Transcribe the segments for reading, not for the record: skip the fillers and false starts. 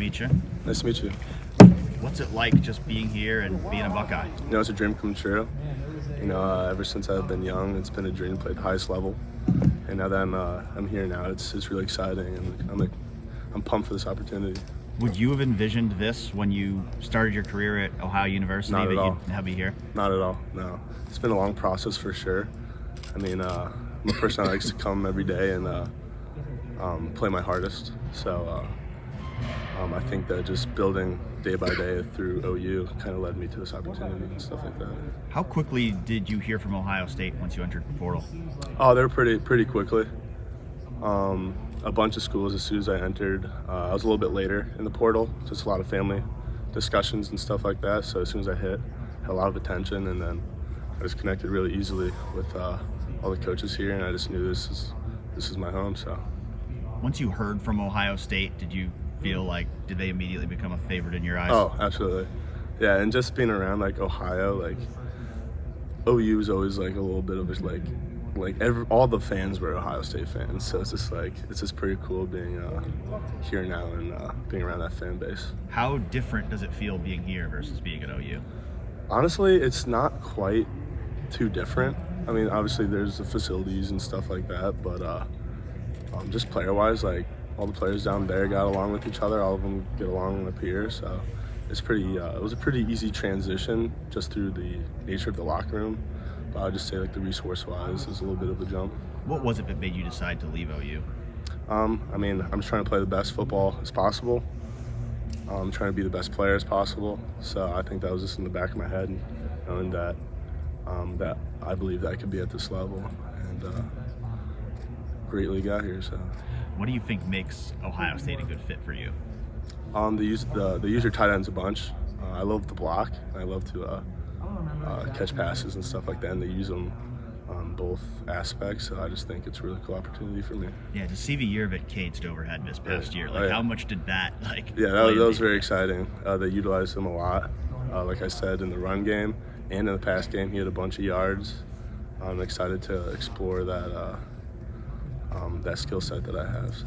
meet you. Nice to meet you. What's it like just being here and being a Buckeye? You know, it's a dream come true. You know, ever since I've been young, it's been a dream to play at the highest level. And now that I'm here now, it's really exciting, and I'm pumped for this opportunity. Would you have envisioned this when you started your career at Ohio University? Not at all. You'd have you here? Not at all. No, it's been a long process for sure. I mean, I'm a person that likes to come every day and play my hardest. So I think that just building day by day through OU kind of led me to this opportunity and stuff like that. How quickly did you hear from Ohio State once you entered the portal? Oh, they were pretty quickly. A bunch of schools as soon as I entered. I was a little bit later in the portal, just a lot of family discussions and stuff like that. So as soon as I had a lot of attention, and then I just connected really easily with all the coaches here, and I just knew this is my home. So once you heard from Ohio State, did you feel like, did they immediately become a favorite in your eyes? Oh, absolutely. Yeah, and just being around like Ohio, like OU is always like a little bit of all the fans were Ohio State fans, so it's just pretty cool being here now and being around that fan base. How different does it feel being here versus being at OU? Honestly, it's not quite too different. I mean, obviously there's the facilities and stuff like that, but just player-wise, like all the players down there got along with each other. All of them get along up here, so it's pretty. It was a pretty easy transition just through the nature of the locker room. But I'd just say like the resource-wise is a little bit of a jump. What was it that made you decide to leave OU? I mean, I'm just trying to play the best football as possible. I'm trying to be the best player as possible. So I think that was just in the back of my head, knowing that that I believe that I could be at this level, and greatly got here. So. What do you think makes Ohio State a good fit for you? They use your tight ends a bunch. I love the block. I love to catch passes and stuff like that, and they use them on both aspects. So I just think it's a really cool opportunity for me. Yeah, to see the year that Cade Stover had this past year, like how much did that Yeah, that was very exciting. They utilized him a lot. Like I said, in the run game and in the pass game, he had a bunch of yards. I'm excited to explore that skill set that I have. So.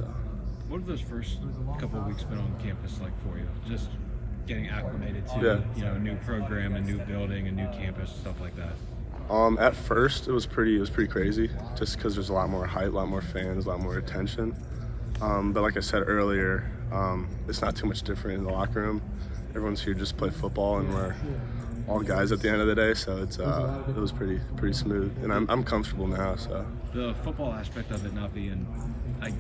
What have those first couple of weeks been on campus like for you? Just getting acclimated to a new program, a new building, a new campus, stuff like that. At first, it was pretty crazy, just because there's a lot more hype, a lot more fans, a lot more attention. But like I said earlier, it's not too much different in the locker room. Everyone's here just to play football, and we're all guys at the end of the day. So it was pretty smooth, and I'm comfortable now. So the football aspect of it not being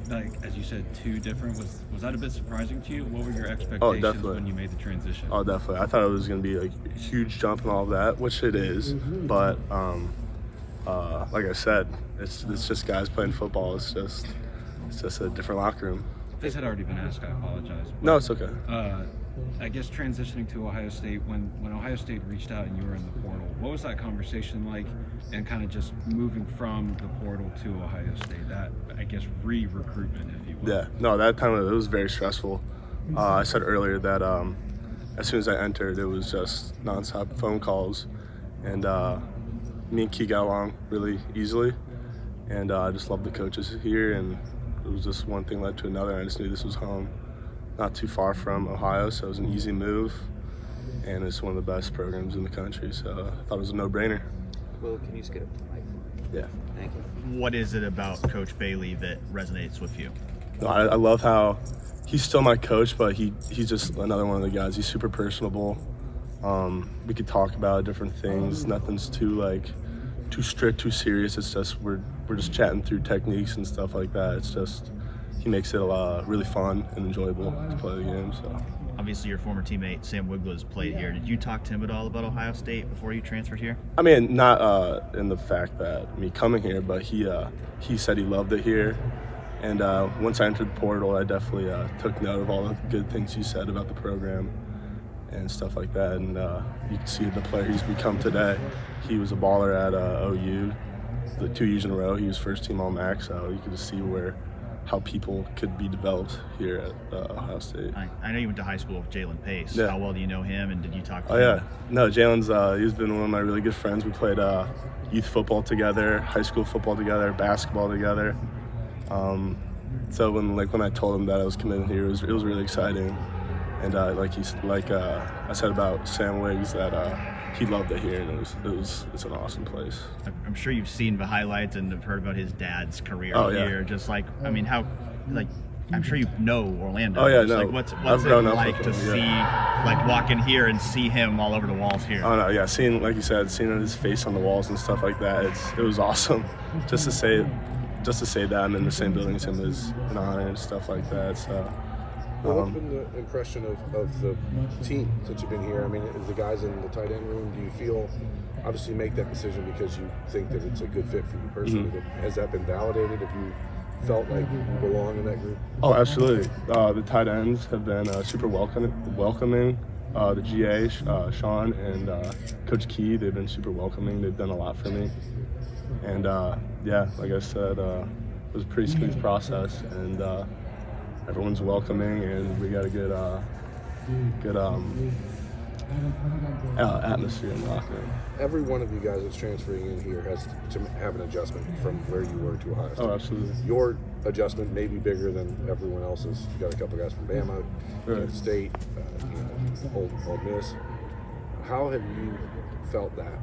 like as you said too different, was that a bit surprising to you? What were your expectations when you made the transition? Oh, definitely. I thought it was going to be like a huge jump and all of that, which it is. But like I said, it's just guys playing football. It's just a different locker room. If this had already been asked, I apologize. But, no, it's okay. I guess transitioning to Ohio State, when Ohio State reached out and you were in the portal, what was that conversation like, and kind of just moving from the portal to Ohio State, that, I guess, re-recruitment, if you will? Yeah, no, that time it was very stressful. I said earlier that as soon as I entered, it was just nonstop phone calls, and me and Key got along really easily, and I just loved the coaches here, and it was just one thing led to another. I just knew this was home. Not too far from Ohio, so it was an easy move, and it's one of the best programs in the country, so I thought it was a no-brainer. Will, can you just get up to the mic? Yeah. Thank you. What is it about Coach Bailey that resonates with you? No, I love how he's still my coach, but he's just another one of the guys. He's super personable. We could talk about different things. Nothing's too strict, too serious. It's just we're just chatting through techniques and stuff like that. It's just he makes it really fun and enjoyable to play the game. So. Obviously, your former teammate Sam Wigler's played here. Did you talk to him at all about Ohio State before you transferred here? I mean, not in the fact that me coming here, but he said he loved it here. And once I entered the portal, I definitely took note of all the good things he said about the program and stuff like that. And you can see the player he's become today. He was a baller at OU. The 2 years in a row, he was first team All-MAC, so you can just see how people could be developed here at Ohio State. I know you went to high school with Jalen Pace. Yeah. How well do you know him, and did you talk to him? Oh, yeah. No, Jalen's he's been one of my really good friends. We played youth football together, high school football together, basketball together. So when I told him that I was committing here, it was really exciting. And I said about Sam Wiggs, that he loved it here, and it's an awesome place. I'm sure you've seen the highlights and have heard about his dad's career Oh, yeah. here. Just like, I mean, how, like, I'm sure you know Orlando. Oh, yeah, Just, no. like, what's I've it grown up like with to him, see, yeah. like, walk in here and see him all over the walls here? Oh no, yeah, seeing, like you said, seeing his face on the walls and stuff like that, it was awesome. Just to say that I'm in the same building as him is an honor and stuff like that. So. Well, what's been the impression of the team since you've been here? I mean, the guys in the tight end room, do you feel, obviously you make that decision because you think that it's a good fit for you personally, but has that been validated? Have you felt like you belong in that group? Oh, absolutely. The tight ends have been super welcoming. The GA, Sean, and Coach Key, they've been super welcoming. They've done a lot for me. And yeah, like I said, it was a pretty smooth process, and everyone's welcoming, and we got a good atmosphere in the locker room. Every one of you guys that's transferring in here has to have an adjustment from where you were to Ohio State. Oh, absolutely. Your adjustment may be bigger than everyone else's. You got a couple guys from Bama, Right. State, Ole Miss. How have you felt that?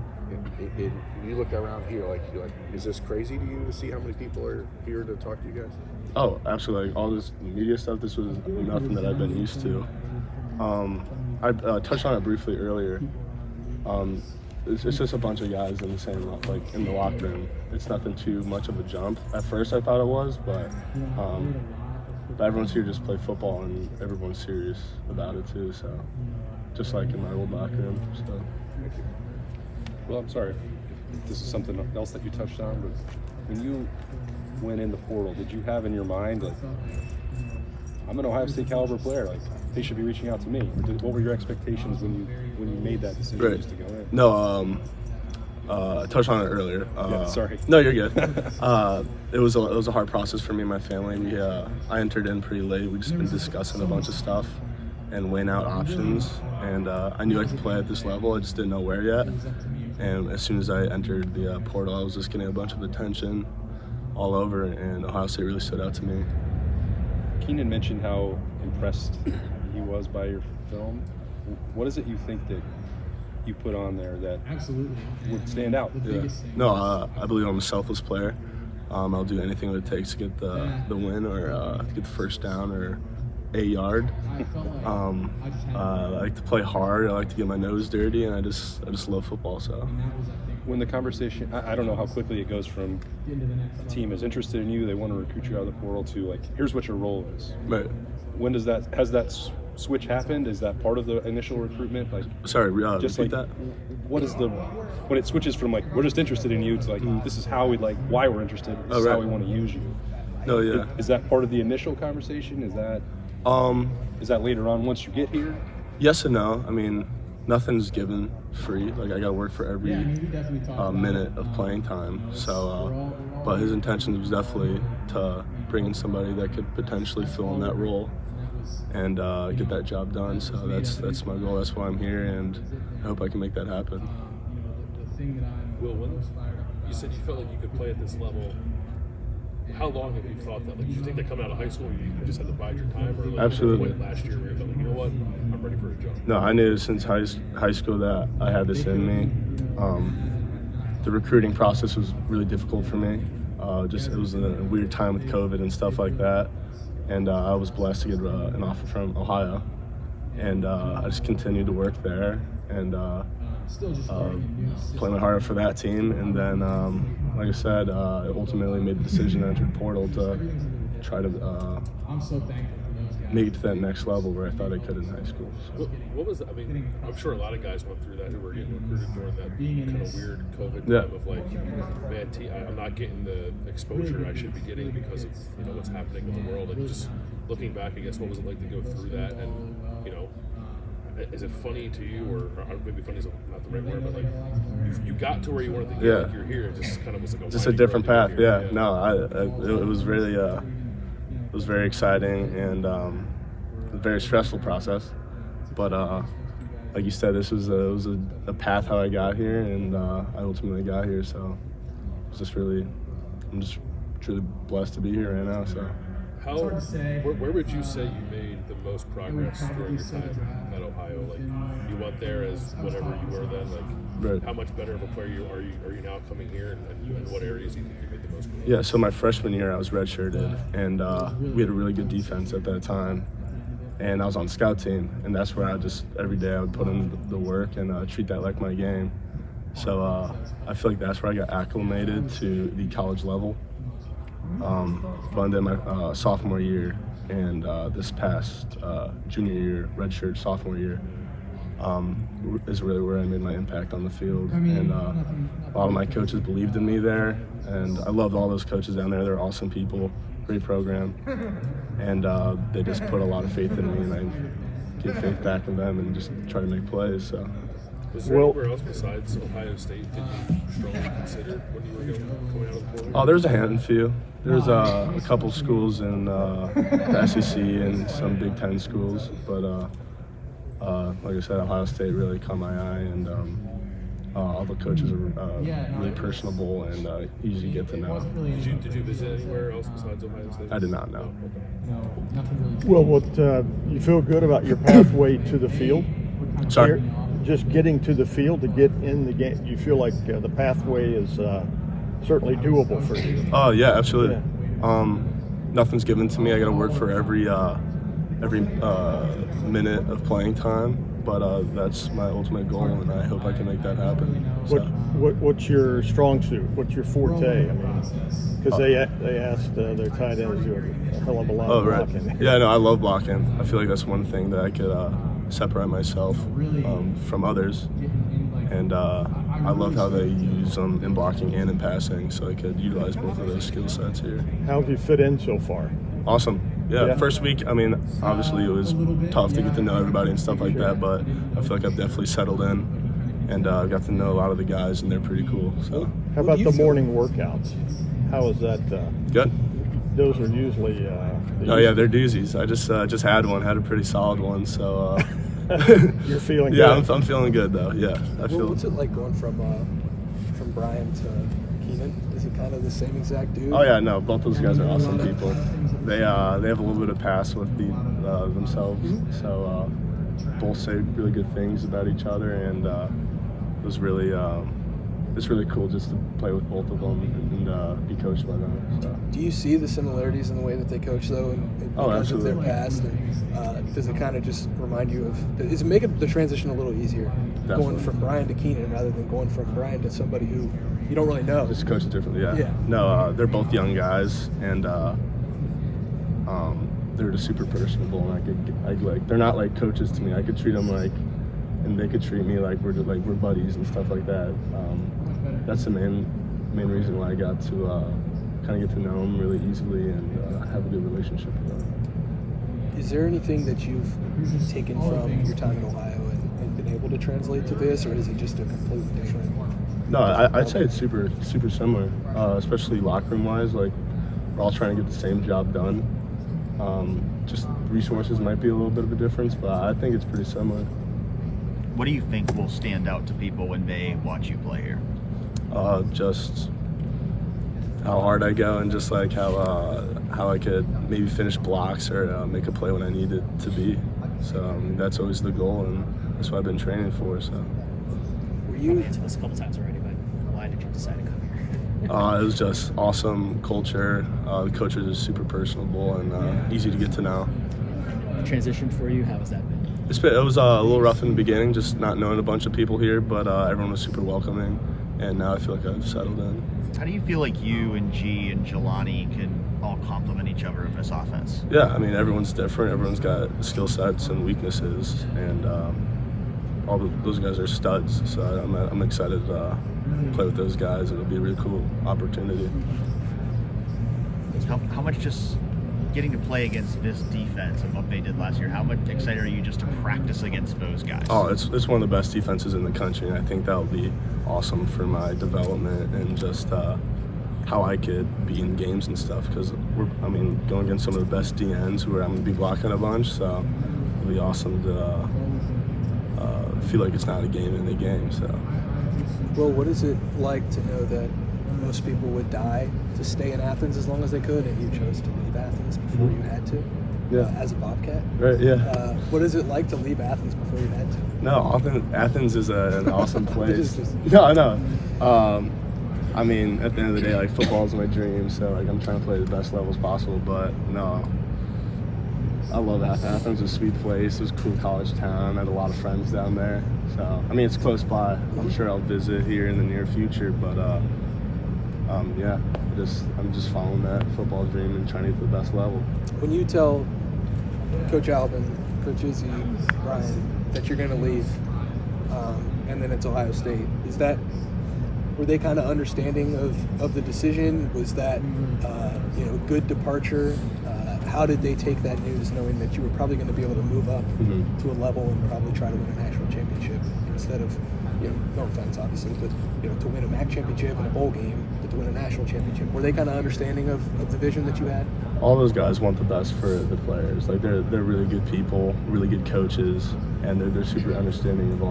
You look around here, you're like, is this crazy to you to see how many people are here to talk to you guys? Oh, absolutely. Like, all this media stuff, this was nothing that I've been used to. I touched on it briefly earlier. It's just a bunch of guys in the same, like, in the locker room. It's nothing too much of a jump. At first I thought it was, but everyone's here just to play football, and everyone's serious about it too. So, just like in my old locker room. So. Thank you. Well, I'm sorry if this is something else that you touched on, but when you went in the portal, did you have in your mind, like, I'm an Ohio State caliber player, like, they should be reaching out to me? Or what were your expectations when you made that decision Right. just to go in? No, I touched on it earlier. Yeah, sorry. No, you're good. It was a hard process for me and my family. I entered in pretty late. We've just been discussing a bunch of stuff and weighing out options. And I knew I could play at this level. I just didn't know where yet. And as soon as I entered the portal, I was just getting a bunch of attention all over, and Ohio State really stood out to me. Keenan mentioned how impressed he was by your film. What is it you think that you put on there that would stand out? Yeah. No, I believe I'm a selfless player. I'll do anything it takes to get the win, or to get the first down, or a yard. I like to play hard. I like to get my nose dirty, and I just love football. So When the conversation, I don't know how quickly it goes from a team is interested in you, they want to recruit you out of the portal, to, like, here's what your role is. right. When has that switch happened? Is that part of the initial recruitment? Like, Sorry, just repeat like, that. what is when it switches from, like, we're just interested in you to, like, this is how we, like, why we're interested, this is right. how we want to use you. No, yeah. Is that part of the initial conversation? Is that later on once you get here? Yes and no. I mean, nothing's given free. Like, I got to work for every minute of playing time. So, but his intention was definitely to bring in somebody that could potentially fill in that role and get that job done. So that's my goal. That's why I'm here, and I hope I can make that happen. Will, when you said you felt like you could play at this level, how long have you thought that? Like, did you think that coming out of high school you just had to bide your time, or like Absolutely. last year where you felt like, you know what, I'm ready for a jump? No, I knew since high school that I had this in me. The recruiting process was really difficult for me. It was a weird time with COVID and stuff like that. And I was blessed to get an offer from Ohio. And I just continued to work there and play my heart out for that team. And then, like I said, I ultimately made the decision to enter the portal to try to make it to that next level where I thought I could in high school. So. What was, I mean, I'm sure a lot of guys went through that who were getting recruited during that kind of weird COVID time of like, man, I'm not getting the exposure I should be getting because of, you know, what's happening in the world. And just looking back, I guess, what was it like to go through that? And, you know, is it funny to you, or maybe funny is not the right word, but like you got to where you wanted to get, like you're here, it just kind of was like a different path. Yeah. No, it was really it was very exciting and a very stressful process, but like you said, this was a path how I got here, and I ultimately got here. So I'm just truly blessed to be here right now. So. Where would you say you made the most progress during your time at Ohio? Like, you went there as whatever you were then. Like, Right. how much better of a player are you now coming here, and in what areas do you think you made the most progress? Yeah, so my freshman year I was redshirted, and we had a really good defense at that time. And I was on the scout team, and that's where every day I would put in the work and treat that like my game. So I feel like that's where I got acclimated to the college level. But then my sophomore year and this past junior year, redshirt sophomore year, is really where I made my impact on the field. And a lot of my coaches believed in me there, and I loved all those coaches down there. They're awesome people, great program, and they just put a lot of faith in me, and I give faith back in them and just try to make plays. So. Was there anywhere else besides Ohio State that you strongly considered when you were coming out of the portal? Oh, there's a handful. There's a couple schools in the SEC and some Big Ten schools, but like I said, Ohio State really caught my eye, and all the coaches are really personable and easy to get to know. Did you visit anywhere else besides Ohio State? I did not know. Well, you feel good about your pathway to the field? Sorry? Just getting to the field to get in the game, you feel like the pathway is certainly doable for you? Oh yeah, absolutely. Yeah. Nothing's given to me. I got to work for every minute of playing time, but that's my ultimate goal, and I hope I can make that happen. So. What's your strong suit? What's your forte? I mean, because they asked their tight ends do a hell of a lot of blocking. Yeah, no, I love blocking. I feel like that's one thing that I could separate myself from others, and I love how they use them in blocking and in passing, so I could utilize both of those skill sets here. How have you fit in so far? Awesome. Yeah, first week, I mean, obviously it was tough to get to know everybody and stuff like that, but I feel like I've definitely settled in, and got to know a lot of the guys, and they're pretty cool. So. How about the morning workouts? How is that? Good. Those are usually. Oh yeah, they're doozies. I just had one, had a pretty solid one, so. You're feeling yeah, good? I'm feeling good though. Yeah, I feel. What's it like going from Brian to Keenan? Is it kind of the same exact dude? Oh yeah, no, both those guys are awesome people. They have a little bit of past with themselves, so both say really good things about each other, and it was really it's really cool just to play with both of them and be coached by them. So. Do you see the similarities in the way that they coach, though, because of their past? And does it kind of just remind you of? Does it make the transition a little easier, going from Brian to Keenan rather than going from Brian to somebody who you don't really know? Just coach differently, yeah. Yeah. No, they're both young guys, and they're just super personable, and they're not like coaches to me. I could treat them like, and they could treat me like we're buddies and stuff like that. That's the main reason why I got to kind of get to know them really easily and have a good relationship with them. Is there anything that you've taken from your time in Ohio and been able to translate to this, or is it just a completely different? No, I'd say it's super similar, especially locker room wise. Like, we're all trying to get the same job done. Just resources might be a little bit of a difference, but I think it's pretty similar. What do you think will stand out to people when they watch you play here? Just how hard I go, and just like how I could maybe finish blocks or make a play when I need it to be. So that's always the goal, and that's what I've been training for. So. Were you answered this a couple times already, but why did you decide to come here? It was just awesome culture. The coaches are super personable and easy to get to know. The transition for you, how has that been? It was a little rough in the beginning, just not knowing a bunch of people here, but everyone was super welcoming, and now I feel like I've settled in. How do you feel like you and G and Jelani can all complement each other in this offense? Yeah, I mean, everyone's different. Everyone's got skill sets and weaknesses, and those guys are studs. So I'm excited to play with those guys. It'll be a really cool opportunity. How much just getting to play against this defense and what they did last year, how much excited are you just to practice against those guys? Oh, it's one of the best defenses in the country, and I think that'll be awesome for my development and just how I could be in games and stuff, because going against some of the best DNs who I'm going to be blocking a bunch, so it'll be awesome to feel like it's not a game in the game. So. Well, what is it like to know that most people would die to stay in Athens as long as they could, and you chose to leave Athens before you had to. As a Bobcat. Right. Yeah. What is it like to leave Athens before you had to? No, Athens is an awesome place. No, I know. I mean, at the end of the day, like, football is my dream, so like I'm trying to play the best levels possible. But no, I love Athens. Athens is a sweet place. It was a cool college town. I had a lot of friends down there. So I mean, it's close by. I'm sure I'll visit here in the near future. But yeah, I'm just following that football dream and trying to get to the best level. When you tell Coach Alvin, Coach Izzy, Brian, that you're going to leave, and then it's Ohio State, were they kind of understanding of the decision? Was that good departure? How did they take that news, knowing that you were probably going to be able to move up to a level and probably try to win a national championship instead of, no offense obviously, but to win a MAC championship and a bowl game, but to win a national championship? Were they kind of understanding of the vision that you had? All those guys want the best for the players. Like they're really good people, really good coaches, and they're super understanding of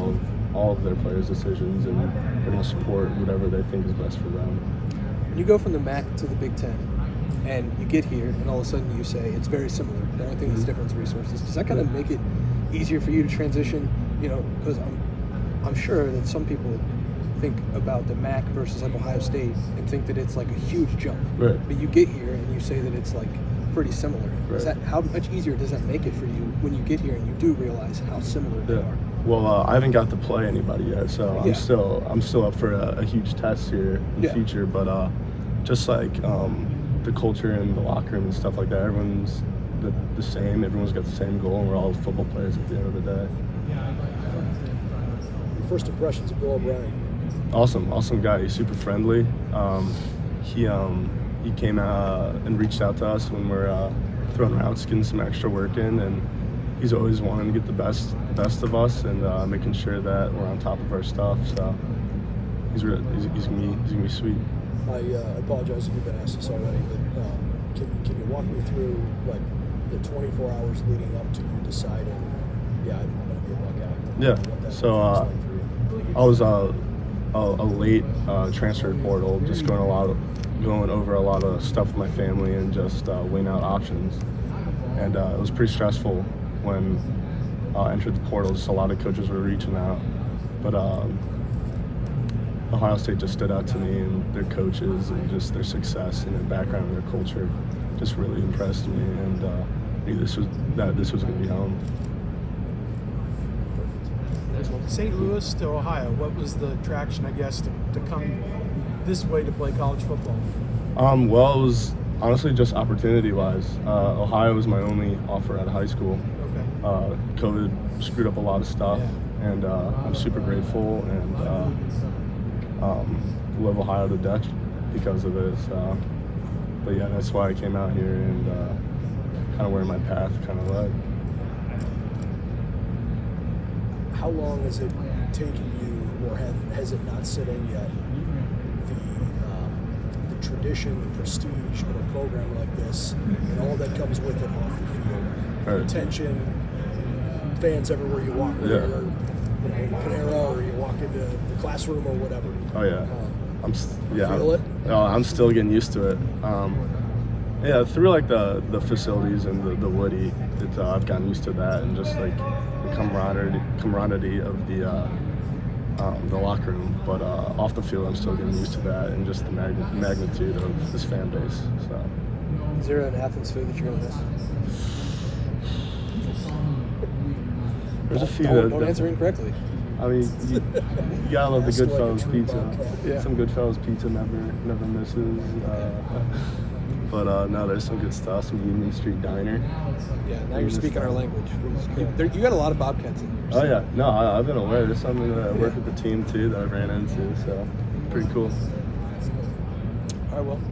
all of their players' decisions, and they're going to support whatever they think is best for them. When you go from the MAC to the Big Ten, and you get here, and all of a sudden you say it's very similar. The only thing that's different is resources. Does that kind of make it easier for you to transition? Because I'm sure that some people think about the MAC versus like Ohio State and think that it's like a huge jump. Right. But you get here and you say that it's like pretty similar. Right. How much easier does that make it for you when you get here and you do realize how similar they are? Well, I haven't got to play anybody yet, so I'm still up for a huge test here in the future. But just like the culture and the locker room and stuff like that, everyone's the same. Everyone's got the same goal, and we're all football players at the end of the day. Your first impressions of Bill O'Brien? Awesome guy. He's super friendly. He came out and reached out to us when we're throwing routes, getting some extra work in, and he's always wanting to get the best of us and making sure that we're on top of our stuff. So he's gonna be sweet. I apologize if you've been asked this already, but can you walk me through like the 24 hours leading up to you deciding, I'm going to be a Buckeye? Yeah. So I was a late transfer portal, just going over a lot of stuff with my family and just weighing out options. And it was pretty stressful when I entered the portal. Just a lot of coaches were reaching out, but Ohio State just stood out to me, and their coaches and just their success and their background and their culture just really impressed me, and knew this was going to be home. St. Louis to Ohio, what was the attraction, I guess, to come this way to play college football? Well, it was honestly just opportunity-wise. Ohio was my only offer out of high school. Okay. COVID screwed up a lot of stuff, and I'm super grateful and love Ohio to death because of it. But yeah, that's why I came out here and kind of where my path kind of led. How long has it taken you, or has it not set in yet, the tradition, the prestige of a program like this, and all that comes with it off the field? Right. Attention, fans everywhere you walk, whether you're in Panera or you walk into the classroom or whatever. Oh yeah, feel it? I'm still getting used to it. Through like the facilities and the Woody, I've gotten used to that, and just like the camaraderie of the locker room. But off the field, I'm still getting used to that, and just the magnitude of this fan base. So. Is there an Athens food that you're gonna miss? There's a few. Don't answer incorrectly. I mean, you gotta love the Goodfellas pizza. Yeah. Some Goodfellas pizza never misses. But no, there's some good stuff. Some Union Street Diner. Yeah, now you're speaking our language. You got a lot of Bobcats in here. Oh yeah, no, I've been aware. There's something that I work with the team too that I ran into, so pretty cool. All right, well.